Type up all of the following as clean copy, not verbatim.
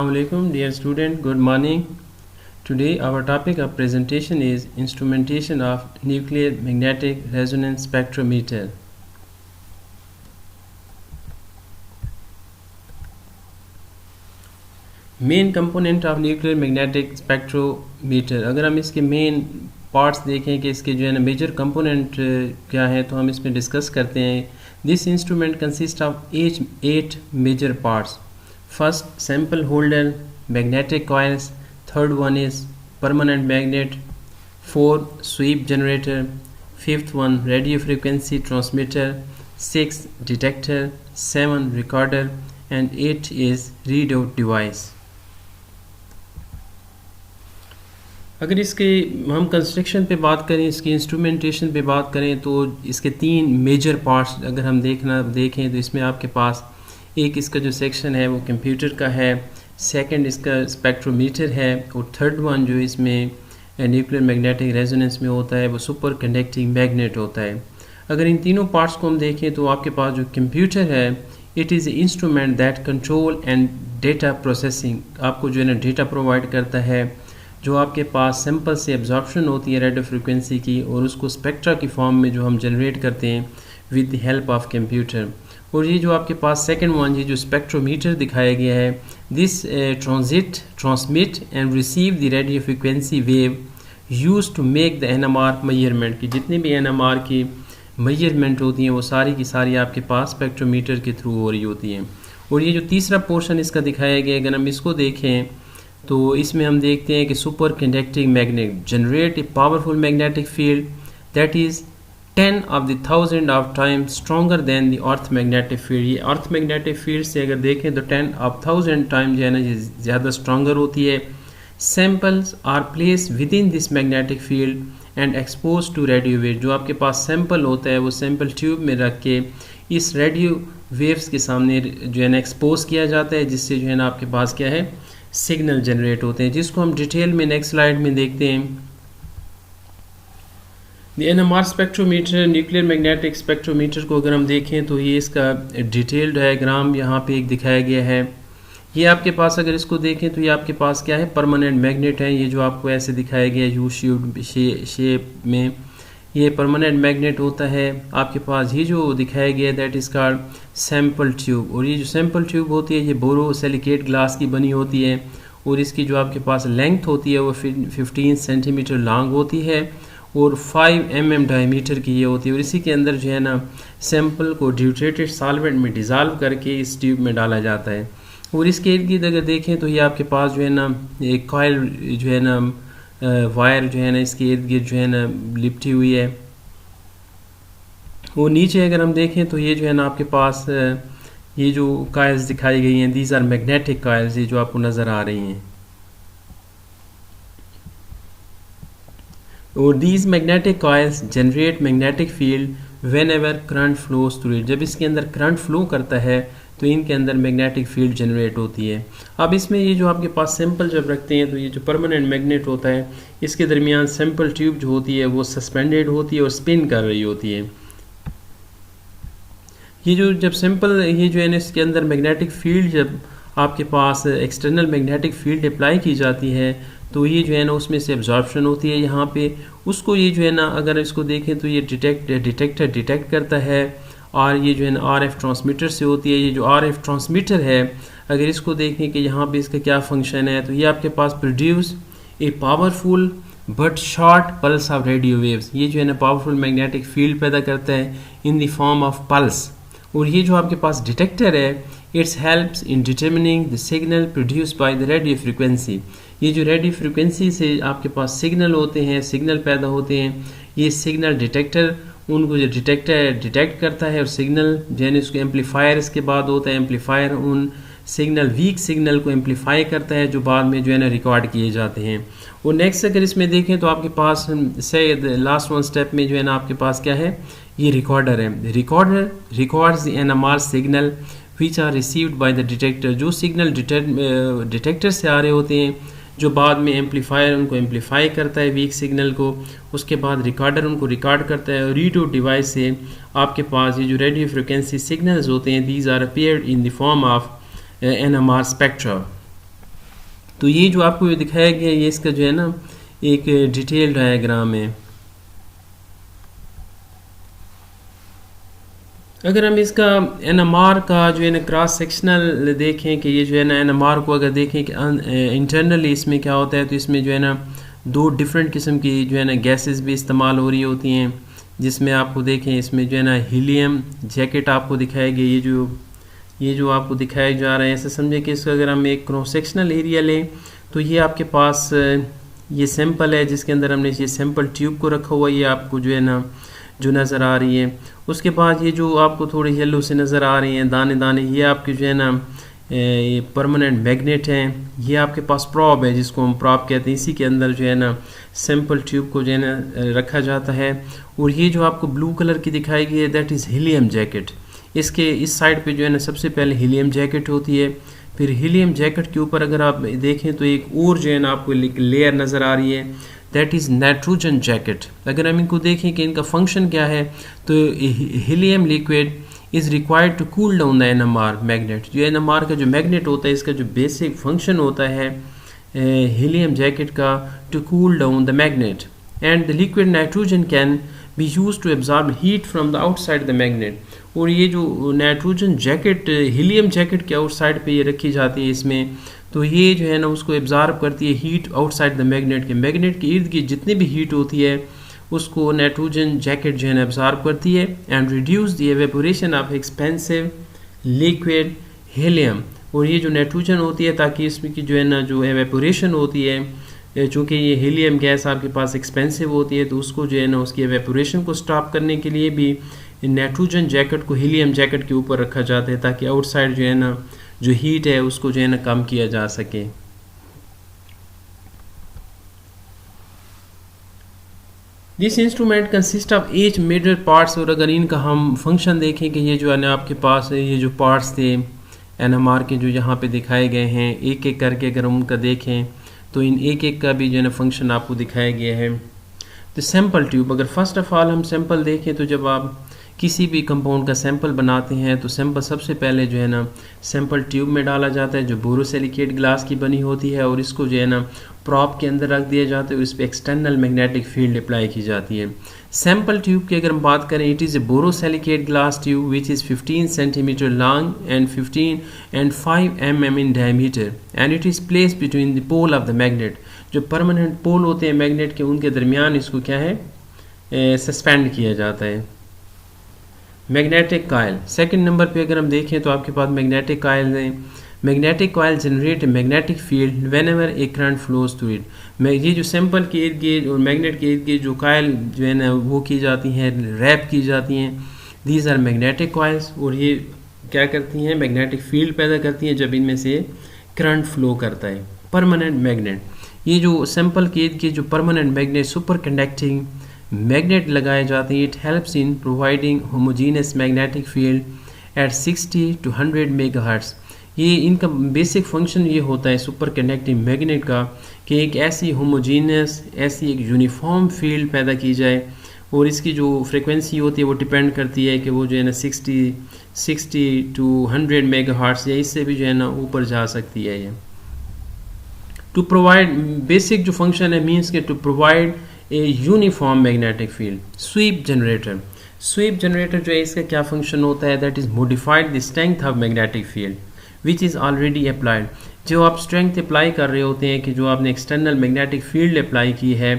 Assalamualaikum dear student, good morning. Today our topic of presentation is instrumentation of nuclear magnetic resonance spectrometer. Main component of nuclear magnetic spectrometer, अगर हम इसके main parts देखें कि इसके जो है ना मेजर कंपोनेंट क्या है तो हम इसमें डिस्कस करते हैं. This instrument consist of 8 major parts. First, sample holder, magnetic coils. Third one is permanent magnet. 4, sweep generator. Fifth one, radio frequency transmitter. 6, detector. 7, recorder. And 8 is readout device. अगर इसके हम कंस्ट्रक्शन पे बात करें, इसकी instrumentation पे बात करें तो इसके 3 मेजर पार्ट्स अगर हम देखें तो इसमें आपके पास एक इसका जो सेक्शन है वो कंप्यूटर का है, सेकंड इसका स्पेक्ट्रोमीटर है और थर्ड वन जो इसमें न्यूक्लियर मैग्नेटिक रेजोनेंस में होता है वो सुपर कंडक्टिंग मैग्नेट होता है. अगर इन तीनों पार्ट्स को हम देखें तो आपके पास जो कंप्यूटर है it is A instrument that control and data processing, आपको जो है ना डेटा प्रोवाइड करता है जो आपके पास सैंपल से एब्जॉर्प्शन होती है रेडियो फ्रिक्वेंसी की और उसको स्पेक्ट्रा की फॉर्म में जो हम जनरेट करते हैं with the help of computer. और ये जो आपके पास सेकंड वन ये जो स्पेक्ट्रोमीटर दिखाया गया है, this transmit and receive the radio frequency wave use to make the NMR measurement, की जितनी भी एनएमआर की मेजरमेंट होती हैं वो सारी की सारी आपके पास स्पेक्ट्रोमीटर के थ्रू हो रही होती हैं. और ये जो तीसरा पोर्शन इसका दिखाया गया है अगर हम इसको देखें तो इसमें हम देखते हैं कि super conducting magnet generate a powerful magnetic field that is 10 of the 1000 of times stronger than the earth magnetic field. ये अर्थ मैग्नेटिक फील्ड से अगर देखें तो 10 of 1000 टाइम जो है ना ये ज़्यादा स्ट्रॉन्गर होती है. Samples are place within this magnetic field and expose to radio wave. जो आपके पास सैम्पल होता है वो सैम्पल ट्यूब में रख के इस रेडियो वेव्स के सामने जो है ना एक्सपोज किया जाता है जिससे जो है ना आपके पास क्या है सिग्नल जनरेट होते हैं जिसको हम डिटेल में नेक्स्ट स्लाइड में देखते हैं. NMR spectrometer nuclear magnetic spectrometer को अगर हम देखें तो ये इसका डिटेल डायग्राम यहाँ पे एक दिखाया गया है. ये आपके पास अगर इसको देखें तो ये आपके पास क्या है परमानेंट मैग्नेट है. ये जो आपको ऐसे दिखाया गया यू शेप में ये परमानेंट मैग्नेट होता है. आपके पास ये जो दिखाया गया that is called sample tube. और ये जो सैम्पल ट्यूब होती है ये बोरोसिलिकेट ग्लास की बनी होती है और इसकी जो आपके पास लेंथ होती है वो 15 सेंटीमीटर लॉन्ग होती है और 5 mm डायमीटर की ये होती है. और इसी के अंदर जो है ना सैंपल को ड्यूटेटेड सॉल्वेंट में डिज़ोल्व करके इस ट्यूब में डाला जाता है. और इसके इर्द गिर्द अगर देखें तो ये आपके पास जो है ना एक कॉइल जो है ना वायर जो है ना इसके इर्द गिर्द जो है ना लिपटी हुई है. और नीचे अगर हम देखें तो ये जो है ना आपके पास ये जो कॉइल्स दिखाई गई हैं दीज आर मैग्नेटिक कॉइल्स, ये जो आपको नज़र आ रही हैं. और these magnetic coils generate magnetic field when ever current flows through it. जब इसके अंदर करंट फ्लो करता है तो इनके अंदर मैग्नेटिक फील्ड जनरेट होती है. अब इसमें ये जो आपके पास सैंपल जब रखते हैं तो ये जो परमानेंट मैग्नेट होता है इसके दरमियान सैंपल ट्यूब जो होती है वो सस्पेंडेड होती है और स्पिन कर रही होती है. ये जो जब सैंपल ये जो है ना इसके अंदर मैग्नेटिक फील्ड जब आपके पास एक्सटर्नल मैग्नेटिक फील्ड अप्लाई की जाती है तो ये जो है ना उसमें से एब्जॉर्प्शन होती है यहाँ पे. उसको ये जो है ना अगर इसको देखें तो ये डिटेक्टर डिटेक्ट करता है और ये जो है ना RF ट्रांसमीटर से होती है. ये जो RF ट्रांसमीटर है अगर इसको देखें कि यहाँ पे इसका क्या फंक्शन है तो ये आपके पास produce a powerful but short pulse of radio waves. ये जो है ना पावरफुल मैग्नेटिक फील्ड पैदा करता है इन द फॉर्म ऑफ पल्स. और ये जो आपके पास डिटेक्टर है it's helps in determining the signal produce by the radio frequency. ये जो रेडियो फ्रिक्वेंसी से आपके पास सिग्नल होते हैं सिग्नल पैदा होते हैं ये सिग्नल डिटेक्टर उनको जो डिटेक्टर डिटेक्ट करता है और सिग्नल जो है उसको एम्पलीफायर इसके बाद होता है. एम्पलीफायर उन सिग्नल वीक सिग्नल को एम्पलीफाई करता है जो बाद में जो है ना रिकॉर्ड किए जाते हैं. और नेक्स्ट अगर इसमें देखें तो आपके पास से लास्ट वन स्टेप में जो है ना आपके पास क्या है ये रिकॉर्डर है. Recorder records the NMR signal which are received by the detector. जो सिग्नल डिटेक्टर से आ रहे होते हैं जो बाद में एम्पलीफायर उनको एम्पलीफाई करता है वीक सिग्नल को, उसके बाद रिकॉर्डर उनको रिकॉर्ड करता है और रीडआउट डिवाइस से आपके पास ये जो रेडियो फ्रिक्वेंसी सिग्नल्स होते हैं these are appeared in the form of NMR spectra. तो ये जो आपको दिखाया गया ये इसका जो है ना एक डिटेल डायग्राम है। अगर हम इसका एनएमआर का जो है ना क्रॉस सेक्शनल देखें कि ये जो है ना एनएमआर को अगर देखें कि इंटरनली इसमें क्या होता है, तो इसमें जो है ना दो डिफरेंट किस्म की जो है ना गैसेस भी इस्तेमाल हो रही होती हैं, जिसमें आपको देखें इसमें जो है ना हीलियम जैकेट आपको दिखाया गया। ये जो आपको दिखाया जा रहा है, ऐसे समझे कि इसका अगर हम एक क्रॉस सेक्शनल एरिया लें तो ये आपके पास ये सैंपल है जिसके अंदर हमने ये सैंपल ट्यूब को रखा हुआ है, ये आपको जो है ना जो नज़र आ रही है। उसके बाद ये जो आपको थोड़ी येलो से नज़र आ रही हैं दाने दाने, ये आपके जो है ना ये परमानेंट मैग्नेट हैं। ये आपके पास प्रॉब है जिसको हम प्रॉब कहते हैं, इसी के अंदर जो है ना सैंपल ट्यूब को जो है ना रखा जाता है। और ये जो आपको ब्लू कलर की दिखाई गई है दैट इज़ हीलियम जैकेट। इसके इस साइड पे जो है ना सबसे पहले हीलियम जैकेट होती है, फिर हीलियम जैकेट के ऊपर अगर आप देखें तो एक और जो है ना आपको लेयर नज़र आ रही है दैट इज़ नाइट्रोजन जैकेट। अगर हम इनको देखें कि इनका फंक्शन क्या है, तो helium liquid is required to cool down the NMR magnet. जो एनएमआर का जो मैग्नेट होता है इसका जो बेसिक फंक्शन होता है हीलियम जैकेट का, to cool down the magnet, and the liquid nitrogen can be use to absorb heat from the outside the magnet. और ये जो नाइट्रोजन जैकेट हीलियम जैकेट के आउटसाइड पे ये रखी जाती है इसमें, तो ये जो है ना उसको एब्जॉर्ब करती है हीट आउटसाइड द मैग्नेट के। मैग्नेट के इर्द गिर्द जितनी भी हीट होती है उसको नाइट्रोजन जैकेट जो है ना एब्जॉर्ब करती है, and reduce the evaporation of expensive liquid helium. और ये जो नाइट्रोजन होती है ताकि इसमें की जो है ना जो एवेपोरेशन होती है, चूँकि ये हीलियम गैस आपके पास एक्सपेंसिव होती है, तो उसको जो है ना उसकी एवेपोरेशन को स्टॉप करने के लिए भी नाइट्रोजन जैकेट को हीलियम जैकेट के ऊपर रखा जाता है ताकि आउटसाइड जो है ना जो हीट है उसको जो है ना कम किया जा सके। This instrument consist of 8 major parts. और अगर इनका हम फंक्शन देखें कि ये जो है ना आपके पास है ये जो पार्ट्स थे एनएमआर के जो यहाँ पे दिखाए गए हैं, एक एक करके अगर हम उनका देखें तो इन एक एक का भी जो है ना फंक्शन आपको दिखाया गया है। तो सैंपल ट्यूब, अगर फर्स्ट ऑफ ऑल हम सैंपल देखें तो जब आप किसी भी कंपाउंड का सैंपल बनाते हैं तो सैंपल सबसे पहले जो है ना सैंपल ट्यूब में डाला जाता है जो बोरोसिलिकेट ग्लास की बनी होती है, और इसको जो है ना प्रॉप के अंदर रख दिया जाता है, इस पर एक्सटर्नल मैग्नेटिक फील्ड अप्लाई की जाती है। सैंपल ट्यूब की अगर हम बात करें, it is a borosilicate glass tube which is 15 centimetre long and 5 mm in diameter, and it is place between the pole of the magnet. जो परमानेंट पोल होते हैं मैग्नेट के उनके दरमियान इसको क्या है सस्पेंड किया जाता है। मैग्नेटिक कॉइल, सेकंड नंबर पे अगर हम देखें तो आपके पास मैग्नेटिक कॉइल हैं। Magnetic coil generate magnetic field when ever A current flows through it. ये जो सैंपल के इर्द गिर्द और मैग्नेट के इर्द गिर्द जो कॉइल जो है ना वो की जाती हैं, रैप की जाती हैं, दीज आर मैग्नेटिक कॉइल्स। और ये क्या करती हैं, मैग्नेटिक फील्ड पैदा करती हैं जब इनमें से करंट फ्लो करता है। परमानेंट मैग्नेट, ये जो सैंपल के इर्द गिर्द जो permanent magnet super conducting magnet लगाए जाते हैं, it helps in providing homogeneous magnetic field at 60 to 100 megahertz. ये इनका बेसिक फंक्शन ये होता है सुपर कंडक्टिंग मैग्नेट का कि एक ऐसी होमोजीनियस ऐसी एक यूनिफॉर्म फील्ड पैदा की जाए, और इसकी जो फ्रिक्वेंसी होती है वो डिपेंड करती है कि वो जो है ना 60 to 100 मेगाहर्ट्ज़ या इससे भी जो है ना ऊपर जा सकती है। ये टू प्रोवाइड बेसिक जो फंक्शन है मीन्स के to provide a uniform magnetic field. Sweep generator, sweep generator जो है इसका क्या फंक्शन होता है, that is modified the strength of magnetic field which is already applied. जो आप स्ट्रेंथ अप्लाई कर रहे होते हैं कि जो आपने एक्सटर्नल मैग्नेटिक फील्ड अप्लाई की है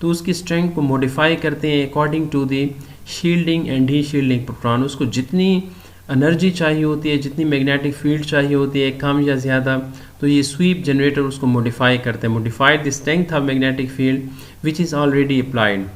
तो उसकी स्ट्रेंथ को मॉडिफाई करते हैं according to the shielding and deshielding proton. उसको जितनी एनर्जी चाहिए होती है, जितनी मैग्नेटिक फील्ड चाहिए होती है, कम या ज़्यादा, तो ये स्वीप जनरेटर उसको मॉडिफाई करते हैं। Modified the strength of magnetic field which is already applied.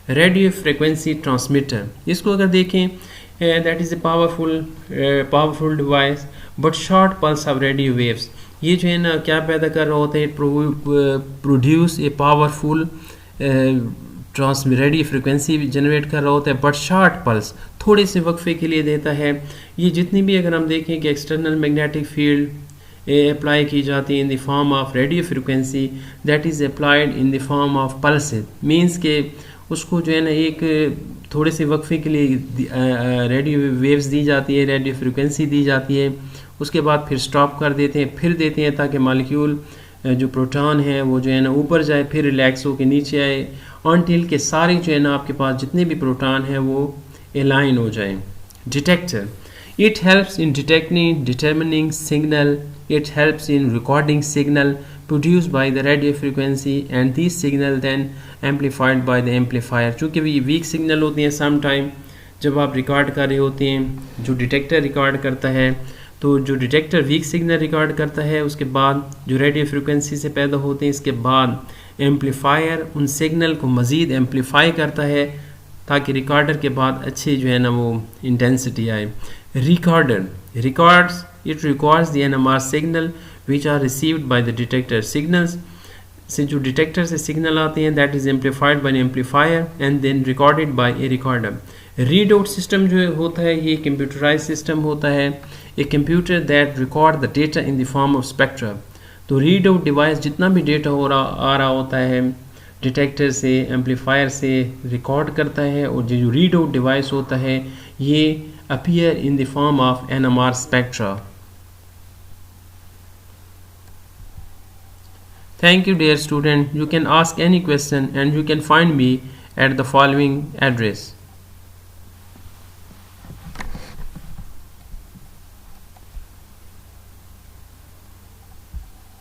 Radio frequency transmitter, इसको अगर देखें that is a powerful device but short pulse of radio waves. ये जो है ना क्या पैदा कर रहा होता है, produce a powerful radio frequency generate कर रहा होता है बट शॉर्ट पल्स, थोड़े से वक्फे के लिए देता है। ये जितनी भी अगर हम देखें कि एक्सटर्नल मैग्नेटिक फील्ड अप्लाई की जाती है इन the form of radio frequency that is applied in the form of pulse, means के उसको जो है ना एक थोड़े से वक्फे के लिए रेडियो वेव्स दी जाती है, रेडियो फ्रिक्वेंसी दी जाती है, उसके बाद फिर स्टॉप कर देते हैं, फिर देते हैं ताकि मालिक्यूल जो प्रोटॉन है वो जो है ना ऊपर जाए, फिर रिलैक्स होकर नीचे आए, अनटिल के सारे जो है ना आपके पास जितने भी प्रोटॉन है वो अलाइन हो जाए। Detector, it helps in detecting, determining signal, it helps in recording signal produced by the radio frequency and these signal then amplified by the amplifier। चूँकि भी वीक सिग्नल होती हैं सम टाइम जब आप रिकॉर्ड कर रहे होते हैं, जो डिटेक्टर रिकॉर्ड करता है, तो जो डिटेक्टर वीक सिग्नल रिकॉर्ड करता है उसके बाद जो रेडियो फ्रिक्वेंसी से पैदा होते हैं, इसके बाद एम्पलीफायर उन सिग्नल को मज़ीद एम्पलीफाई करता है ताकि रिकॉर्डर के बाद अच्छी जो है ना वो इंटेंसिटी आए। Recorder records, it records the NMR signal which are received by the detector. Signals से जो डिटेक्टर से सिग्नल आते हैं that is amplified by amplifier and then recorded by a recorder. Read out system जो होता है ये कंप्यूटराइज सिस्टम होता है, a computer that record the data in the form of spectra. तो रीड आउट डिवाइस जितना भी डेटा आ रहा होता है डिटेक्टर से, एम्पलीफायर से रिकॉर्ड करता है, और जो रीड आउट डिवाइस होता है ये appear in the form of NMR spectra. Thank you dear student, you can ask any question and you can find me at the following address.